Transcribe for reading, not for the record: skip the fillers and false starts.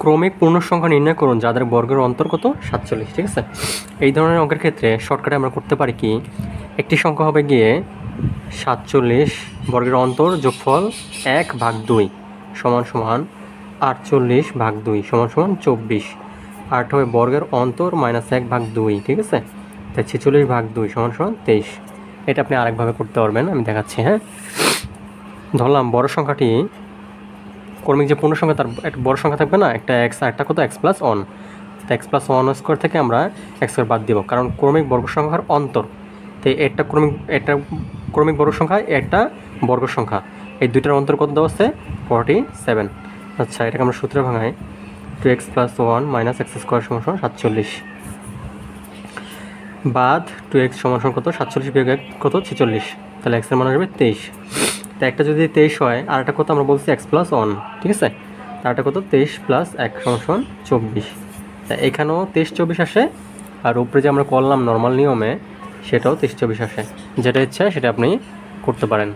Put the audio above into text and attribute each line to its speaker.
Speaker 1: ক্রমিক পূর্ণ সংখ্যা নির্ণয় করুন যাদের বর্গের অন্তর কত 47। ঠিক আছে, এই ধরনের অঙ্কের ক্ষেত্রে শর্টকাটে আমরা করতে পারি কি, একটি সংখ্যা হবে গিয়ে 47 বর্গের অন্তর যোগফল 1/2 সমান সমান 48/2 সমান সমান 24, আর হবে বর্গের অন্তর -1/2। ঠিক আছে, তাই 46/2 সমান সমান 23। এটা আপনি আরেকভাবে করতে পারবেন, আমি দেখাচ্ছি। হ্যাঁ, ধরলাম বড় সংখ্যাটি ক্রমিক যে পূর্ণ সংখ্যা তার একটা বড় সংখ্যা থাকবে না, একটা এক্স আর একটা কত x+1, তো x+1² থেকে আমরা x² বাদ দিব, কারণ ক্রমিক বর্গ সংখ্যার অন্তর, তো একটা ক্রমিক বর্গ সংখ্যা একটা বর্গ সংখ্যা, এই দুইটার অন্তর কত দেওয়া আছে 47। আচ্ছা, এটাকে আমরা সূত্রে ভাঙাই, 2x+1 - x² সমান 47 বাদ 2x সমান কত 47 বিয়োগ 1 কত 46, তাহলে x এর মান আসবে 23। তো একটা যদি 23 হয় আর একটা কত আমরা বলছি x+1। ঠিক আছে, আর একটা কত 23 + 1 সমান 24। তা এখানেও 23-24 আসে, আর উপরে যে আমরা করলাম নর্মাল নিয়মে সেটাও 23-24 আসে। যেটা ইচ্ছা সেটা আপনি করতে পারেন।